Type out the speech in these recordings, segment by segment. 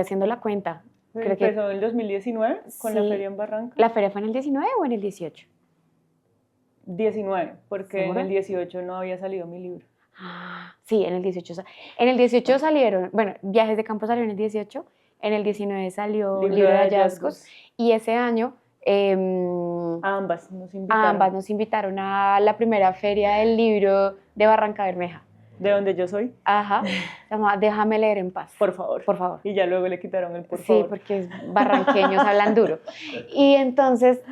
haciendo la cuenta. Creo que empezó en el 2019 con la feria en Barranca. ¿La feria fue en el 19 o en el 18? 19, porque ¿Segura? en el 18 no había salido mi libro. Sí, en el 18. En el 18 salieron, bueno, Viajes de Campo salió en el 18, en el 19 salió Libro de Hallazgos, y ese año a ambas nos invitaron a la primera feria del libro de Barranca Bermeja. De donde yo soy. Ajá, se llama Déjame leer en paz. Por favor. Por favor. Y ya luego le quitaron el por favor. Sí, porque barranqueños hablan duro. Y entonces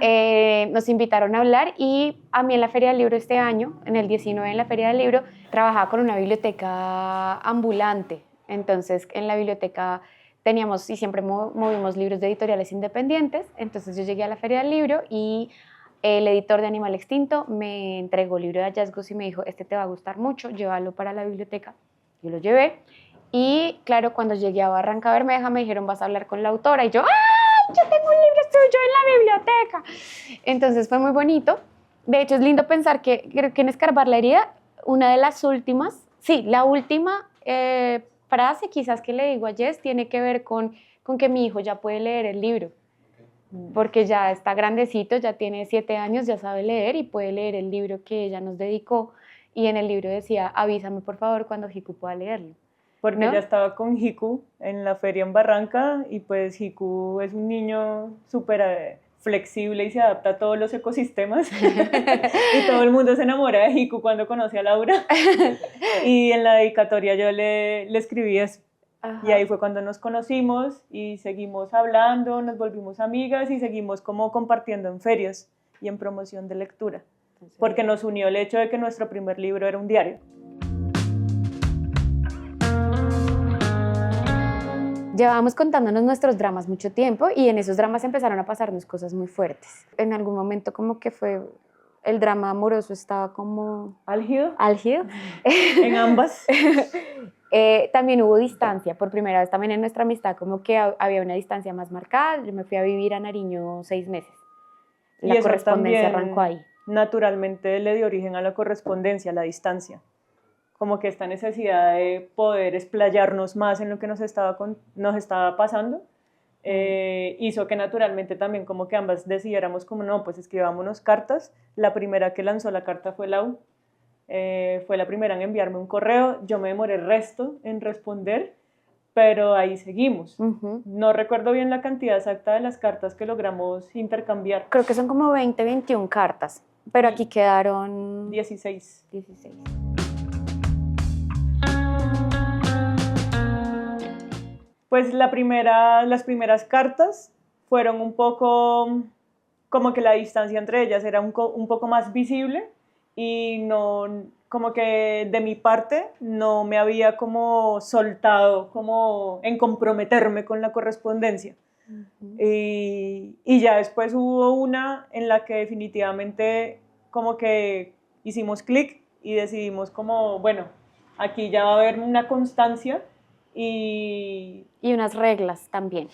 nos invitaron a hablar, y a mí en la Feria del Libro este año, en el 19 en la Feria del Libro, trabajaba con una biblioteca ambulante. Entonces en la biblioteca teníamos y siempre movimos libros de editoriales independientes. Entonces yo llegué a la Feria del Libro y el editor de Animal Extinto me entregó Libro de Hallazgos y me dijo, este te va a gustar mucho, llévalo para la biblioteca. Yo lo llevé. Y claro, cuando llegué a Barranca Bermeja me dijeron, vas a hablar con la autora, y yo, ¡ay, yo tengo un libro tuyo en la biblioteca! Entonces fue muy bonito. De hecho, es lindo pensar que creo que en Escarbar la herida, una de las últimas, sí, la última frase quizás que le digo a Jess tiene que ver con que mi hijo ya puede leer el libro, porque ya está grandecito, ya tiene 7 años, ya sabe leer y puede leer el libro que ella nos dedicó, y en el libro decía, avísame por favor cuando Hiku pueda leerlo. Porque ya estaba con Hiku en la feria en Barranca, y pues Hiku es un niño súper flexible y se adapta a todos los ecosistemas y todo el mundo se enamora de Hiku cuando conoce a Laura, y en la dedicatoria yo le escribí eso. Ajá. Y ahí fue cuando nos conocimos y seguimos hablando, nos volvimos amigas y seguimos como compartiendo en ferias y en promoción de lectura, porque nos unió el hecho de que nuestro primer libro era un diario. Llevábamos contándonos nuestros dramas mucho tiempo, y en esos dramas empezaron a pasarnos cosas muy fuertes. En algún momento como que fue, el drama amoroso estaba como... ¿Álgido? Álgido. En ambas. También hubo distancia, por primera vez también en nuestra amistad, como que había una distancia más marcada. Yo me fui a vivir a Nariño 6 meses. La correspondencia arrancó ahí. Naturalmente le dio origen a la correspondencia, la distancia. Como que esta necesidad de poder explayarnos más en lo que nos estaba pasando, hizo que naturalmente también como que ambas decidiéramos como no, pues escribámonos cartas. La primera que lanzó la carta fue Lau, fue la primera en enviarme un correo. Yo me demoré el resto en responder, pero ahí seguimos. No recuerdo bien la cantidad exacta de las cartas que logramos intercambiar. Creo que son como 20, 21 cartas, pero aquí quedaron 16. Pues las primeras cartas fueron un poco como que la distancia entre ellas era un poco más visible, y no, como que de mi parte no me había como soltado como en comprometerme con la correspondencia. Y ya después hubo una en la que definitivamente como que hicimos clic y decidimos como, bueno, aquí ya va a haber una constancia y unas reglas también,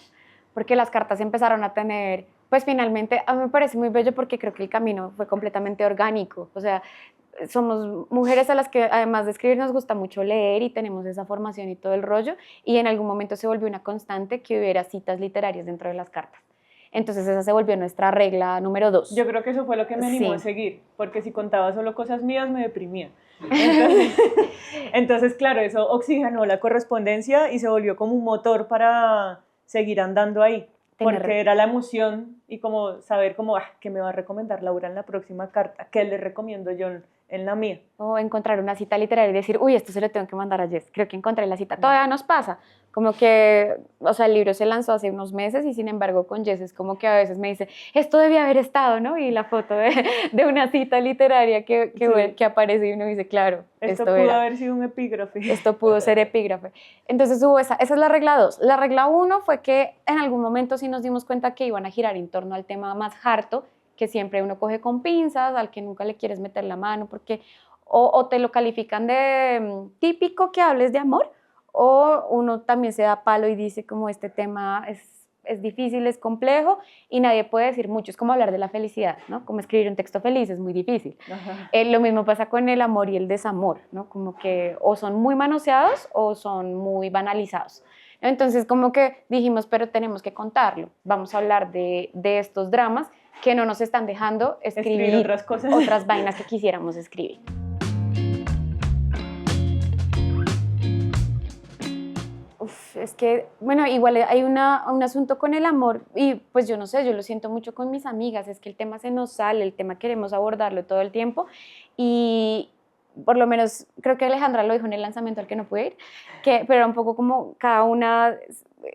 porque las cartas empezaron a tener, pues finalmente a mí me parece muy bello porque creo que el camino fue completamente orgánico. O sea, somos mujeres a las que además de escribir nos gusta mucho leer y tenemos esa formación y todo el rollo, y en algún momento se volvió una constante que hubiera citas literarias dentro de las cartas. Entonces esa se volvió nuestra regla número 2. Yo creo que eso fue lo que me animó a seguir, porque si contaba solo cosas mías me deprimía. Entonces, claro, eso oxigenó la correspondencia y se volvió como un motor para seguir andando ahí, porque era la emoción y como saber como, ¿qué me va a recomendar Laura en la próxima carta? ¿Qué le recomiendo yo en la mía? O encontrar una cita literaria y decir, uy, esto se lo tengo que mandar a Jess, creo que encontré la cita. Todavía nos pasa, como que, o sea, el libro se lanzó hace unos meses y sin embargo con Jess es como que a veces me dice, esto debía haber estado, ¿no? Y la foto de una cita literaria que aparece y uno dice, claro, esto pudo haber sido un epígrafe. Esto pudo ser epígrafe. Entonces hubo esa es la regla 2. La regla 1 fue que en algún momento sí nos dimos cuenta que iban a girar en torno al tema más harto, que siempre uno coge con pinzas, al que nunca le quieres meter la mano, porque o te lo califican de típico que hables de amor, o uno también se da palo y dice como este tema es difícil, es complejo y nadie puede decir mucho. Es como hablar de la felicidad, ¿no? Como escribir un texto feliz es muy difícil. Lo mismo pasa con el amor y el desamor, ¿no? Como que o son muy manoseados o son muy banalizados. Entonces como que dijimos, pero tenemos que contarlo, vamos a hablar de estos dramas que no nos están dejando escribir otras cosas. otras vainas que quisiéramos escribir. Uf, es que, bueno, igual hay un asunto con el amor y pues yo no sé, yo lo siento mucho con mis amigas, es que el tema se nos sale, el tema queremos abordarlo todo el tiempo y por lo menos creo que Alejandra lo dijo en el lanzamiento al que no pude ir, pero era un poco como cada una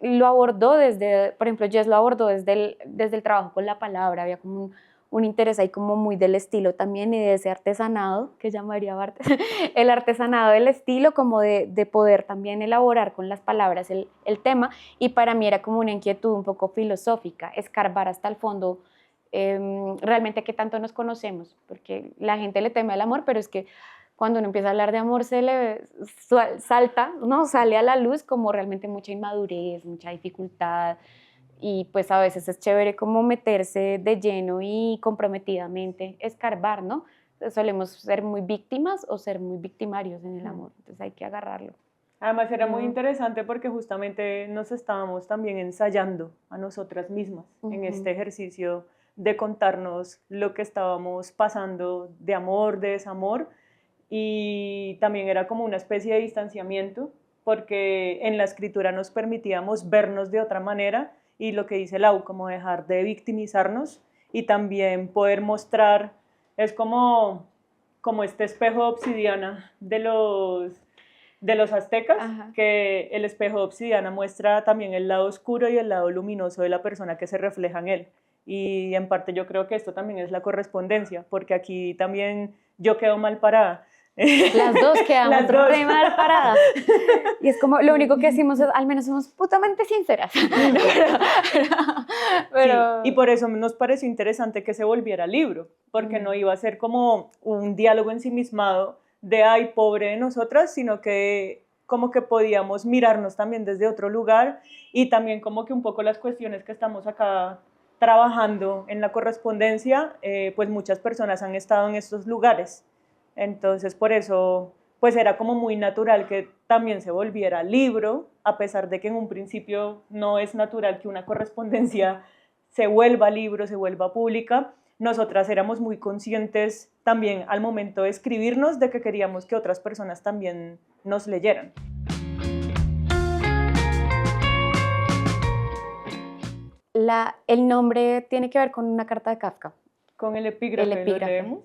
lo abordó desde, por ejemplo, Jess lo abordó desde el trabajo con la palabra, había como un interés ahí como muy del estilo también y de ese artesanado que llamaría Bartes, el artesanado del estilo, como de poder también elaborar con las palabras el tema, y para mí era como una inquietud un poco filosófica, escarbar hasta el fondo realmente qué tanto nos conocemos, porque la gente le teme al amor, pero es que cuando uno empieza a hablar de amor se le salta, ¿no? Sale a la luz como realmente mucha inmadurez, mucha dificultad, y pues a veces es chévere como meterse de lleno y comprometidamente escarbar, ¿no? Solemos ser muy víctimas o ser muy victimarios en el amor, entonces hay que agarrarlo. Además era muy interesante porque justamente nos estábamos también ensayando a nosotras mismas en este ejercicio de contarnos lo que estábamos pasando de amor, de desamor, y también era como una especie de distanciamiento porque en la escritura nos permitíamos vernos de otra manera y lo que dice Lau, como dejar de victimizarnos y también poder mostrar, es como este espejo de obsidiana de los aztecas, Ajá. que el espejo de obsidiana muestra también el lado oscuro y el lado luminoso de la persona que se refleja en él. Y en parte yo creo que esto también es la correspondencia, porque aquí también yo quedo mal parada. Las dos quedamos re mal paradas. Y es como, lo único que decimos es, al menos somos putamente sinceras. Pero... Sí, y por eso nos pareció interesante que se volviera libro, porque no iba a ser como un diálogo ensimismado de, ay, pobre de nosotras, sino que como que podíamos mirarnos también desde otro lugar y también como que un poco las cuestiones que estamos acá trabajando en la correspondencia, pues muchas personas han estado en estos lugares. Entonces, por eso, pues era como muy natural que también se volviera libro, a pesar de que en un principio no es natural que una correspondencia se vuelva libro, se vuelva pública. Nosotras éramos muy conscientes también al momento de escribirnos de que queríamos que otras personas también nos leyeran. El nombre tiene que ver con una carta de Kafka. Con el epígrafe. Lo leemos,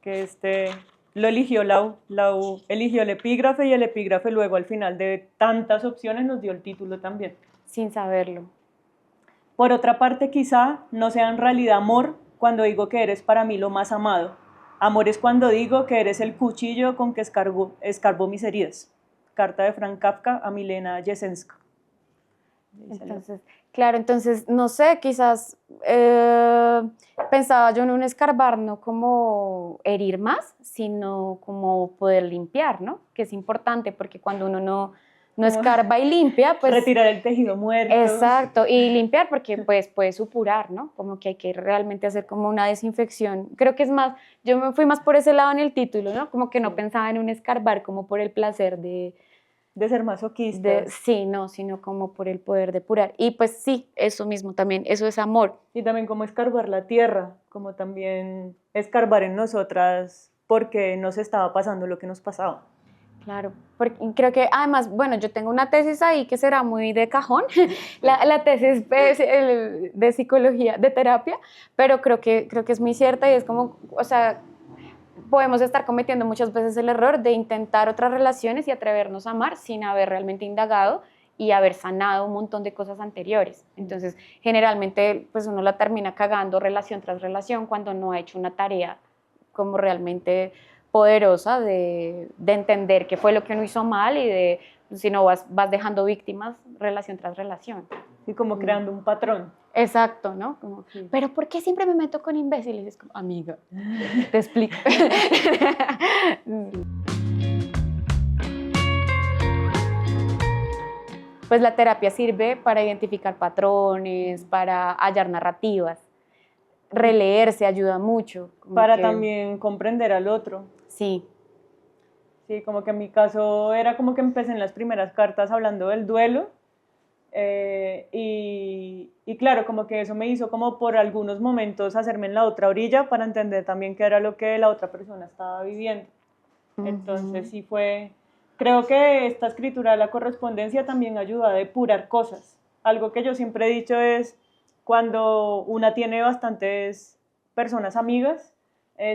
que lo eligió Lau. Lau eligió el epígrafe y el epígrafe luego al final de tantas opciones nos dio el título también. Sin saberlo. Por otra parte, quizá no sea en realidad amor cuando digo que eres para mí lo más amado. Amor es cuando digo que eres el cuchillo con que escarbo mis heridas. Carta de Franz Kafka a Milena Jesenska. Entonces, claro, entonces, no sé, quizás pensaba yo en un escarbar, no como herir más, sino como poder limpiar, ¿no? Que es importante porque cuando uno no escarba y limpia, pues... Retirar el tejido muerto. Exacto, y limpiar porque pues puede supurar, ¿no? Como que hay que realmente hacer como una desinfección. Creo que es más, yo me fui más por ese lado en el título, ¿no? Como que no pensaba en un escarbar como por el placer de ser masoquista. Sí, no, sino como por el poder depurar. Y pues sí, eso mismo también, eso es amor. Y también como escarbar la tierra, como también escarbar en nosotras porque nos estaba pasando lo que nos pasaba. Claro, porque creo que además, bueno, yo tengo una tesis ahí que será muy de cajón, la tesis de psicología, de terapia, pero creo que es muy cierta y es como, o sea, podemos estar cometiendo muchas veces el error de intentar otras relaciones y atrevernos a amar sin haber realmente indagado y haber sanado un montón de cosas anteriores. Entonces, generalmente, pues uno la termina cagando relación tras relación cuando no ha hecho una tarea como realmente poderosa de entender qué fue lo que uno hizo mal y de, si no, vas dejando víctimas relación tras relación. Y como creando un patrón. Exacto, ¿no? Como, pero ¿por qué siempre me meto con imbéciles? Es como, amiga, te explico. Pues la terapia sirve para identificar patrones, para hallar narrativas. Releerse ayuda mucho. Para también comprender al otro. Sí. Sí, como que en mi caso era como que empecé en las primeras cartas hablando del duelo Y claro, como que eso me hizo como por algunos momentos hacerme en la otra orilla para entender también qué era lo que la otra persona estaba viviendo. Entonces sí fue, creo que esta escritura de la correspondencia también ayuda a depurar cosas. Algo que yo siempre he dicho es, cuando una tiene bastantes personas amigas,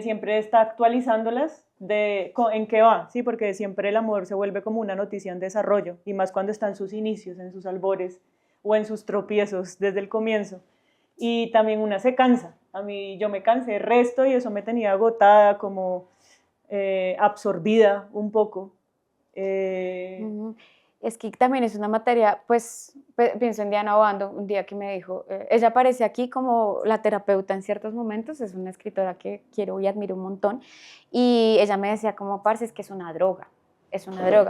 siempre está actualizándolas en qué va, ¿sí? Porque siempre el amor se vuelve como una noticia en desarrollo, y más cuando está en sus inicios, en sus albores o en sus tropiezos desde el comienzo. Y también una se cansa. A mí yo me cansé el resto y eso me tenía agotada, como absorbida un poco. Es que también es una materia, pues pienso en Diana Obando, un día que me dijo, ella aparece aquí como la terapeuta en ciertos momentos, es una escritora que quiero y admiro un montón, y ella me decía como, parce, es que es una droga,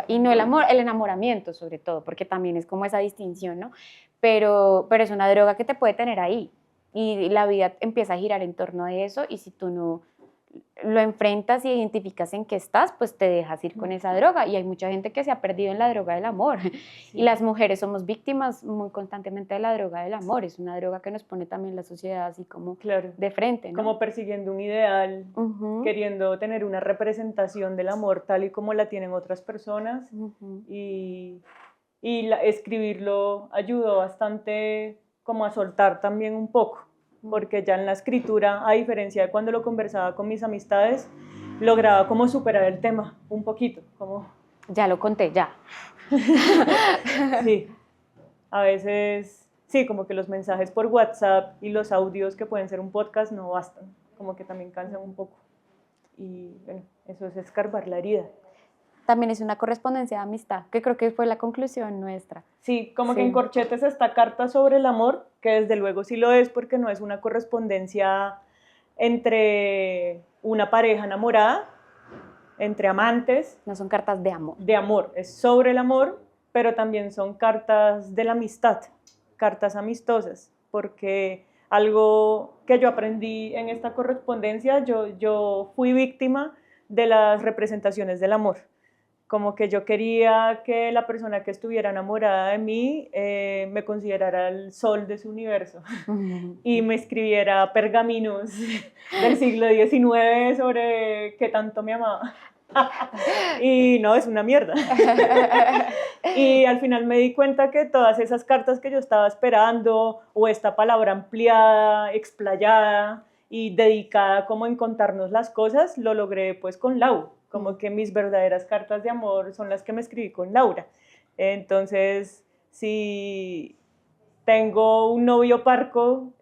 y no el amor, el enamoramiento sobre todo, porque también es como esa distinción, ¿no? Pero es una droga que te puede tener ahí, y la vida empieza a girar en torno a eso, y si tú no lo enfrentas y identificas en qué estás, pues te dejas ir con esa droga. Y hay mucha gente que se ha perdido en la droga del amor. Sí. Y las mujeres somos víctimas muy constantemente de la droga del amor. Es una droga que nos pone también la sociedad así como de frente, ¿no? Como persiguiendo un ideal, queriendo tener una representación del amor tal y como la tienen otras personas. Y escribirlo ayudó bastante como a soltar también un poco, porque ya en la escritura, a diferencia de cuando lo conversaba con mis amistades, lograba como superar el tema un poquito, como... Ya lo conté, ya. Sí, a veces, sí, como que los mensajes por WhatsApp y los audios que pueden ser un podcast no bastan, como que también cansan un poco. Y bueno, eso es escarbar la herida. También es una correspondencia de amistad, que creo que fue la conclusión nuestra. Sí, como que en corchetes esta carta sobre el amor, que desde luego sí lo es, porque no es una correspondencia entre una pareja enamorada, entre amantes. No son cartas de amor. De amor, es sobre el amor, pero también son cartas de la amistad, cartas amistosas, porque algo que yo aprendí en esta correspondencia, yo fui víctima de las representaciones del amor. Como que yo quería que la persona que estuviera enamorada de mí me considerara el sol de su universo y me escribiera pergaminos del siglo XIX sobre qué tanto me amaba. Y no, es una mierda. Y al final me di cuenta que todas esas cartas que yo estaba esperando, o esta palabra ampliada, explayada y dedicada como en contarnos las cosas, lo logré pues con Lau. Como que mis verdaderas cartas de amor son las que me escribí con Laura. Entonces, si tengo un novio parco,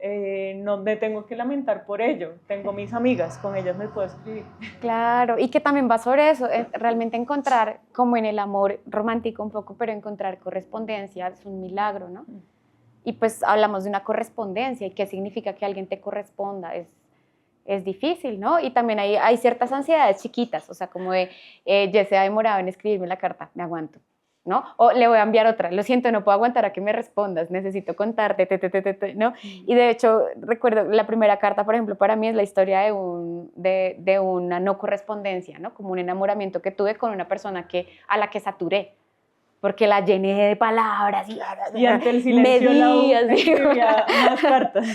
no me tengo que lamentar por ello. Tengo mis amigas, con ellas me puedo escribir. Claro, y que también va sobre eso, realmente encontrar, como en el amor romántico un poco, pero encontrar correspondencia es un milagro, ¿no? Y pues hablamos de una correspondencia, y qué significa que alguien te corresponda, es difícil, ¿no? Y también hay ciertas ansiedades chiquitas, o sea, como de, ya se ha demorado en escribirme la carta, me aguanto, ¿no? O le voy a enviar otra, lo siento, no puedo aguantar a que me respondas, necesito contarte, ¿no? Y de hecho, recuerdo, la primera carta, por ejemplo, para mí es la historia de una no correspondencia, ¿no? Como un enamoramiento que tuve con una persona a la que saturé, porque la llené de palabras y ante el silencio escribía más cartas.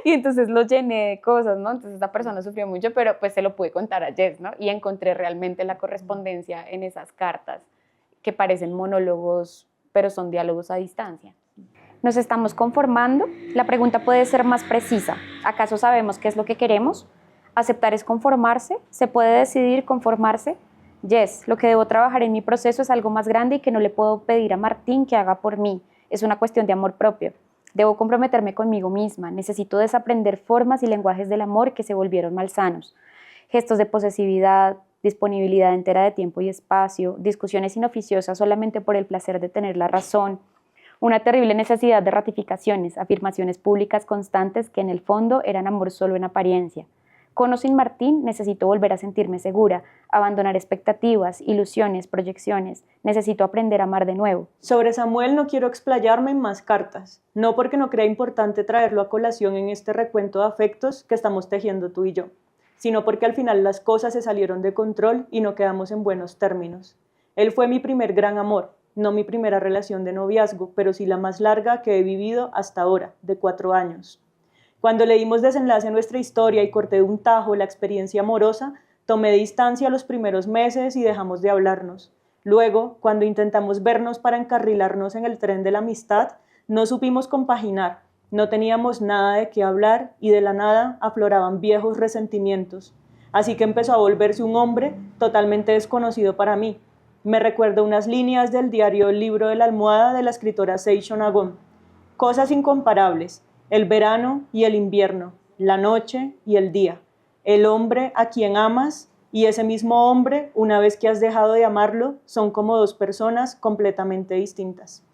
Y entonces lo llené de cosas, ¿no? Entonces esta persona sufrió mucho, pero pues se lo pude contar a Jess, ¿no? Y encontré realmente la correspondencia en esas cartas que parecen monólogos, pero son diálogos a distancia. ¿Nos estamos conformando? La pregunta puede ser más precisa. ¿Acaso sabemos qué es lo que queremos? ¿Aceptar es conformarse? ¿Se puede decidir conformarse? Yes, lo que debo trabajar en mi proceso es algo más grande y que no le puedo pedir a Martín que haga por mí. Es una cuestión de amor propio. Debo comprometerme conmigo misma. Necesito desaprender formas y lenguajes del amor que se volvieron malsanos. Gestos de posesividad, disponibilidad entera de tiempo y espacio, discusiones inoficiosas solamente por el placer de tener la razón, una terrible necesidad de ratificaciones, afirmaciones públicas constantes que en el fondo eran amor solo en apariencia. Con o sin Martín, necesito volver a sentirme segura, abandonar expectativas, ilusiones, proyecciones. Necesito aprender a amar de nuevo. Sobre Samuel no quiero explayarme en más cartas, no porque no crea importante traerlo a colación en este recuento de afectos que estamos tejiendo tú y yo, sino porque al final las cosas se salieron de control y no quedamos en buenos términos. Él fue mi primer gran amor, no mi primera relación de noviazgo, pero sí la más larga que he vivido hasta ahora, de 4 años. Cuando le dimos desenlace a nuestra historia y corté de un tajo la experiencia amorosa, tomé distancia los primeros meses y dejamos de hablarnos. Luego, cuando intentamos vernos para encarrilarnos en el tren de la amistad, no supimos compaginar, no teníamos nada de qué hablar y de la nada afloraban viejos resentimientos. Así que empezó a volverse un hombre totalmente desconocido para mí. Me recuerdo unas líneas del diario El libro de la almohada de la escritora Seishon Agon. Cosas incomparables, el verano y el invierno, la noche y el día, el hombre a quien amas y ese mismo hombre, una vez que has dejado de amarlo, son como dos personas completamente distintas.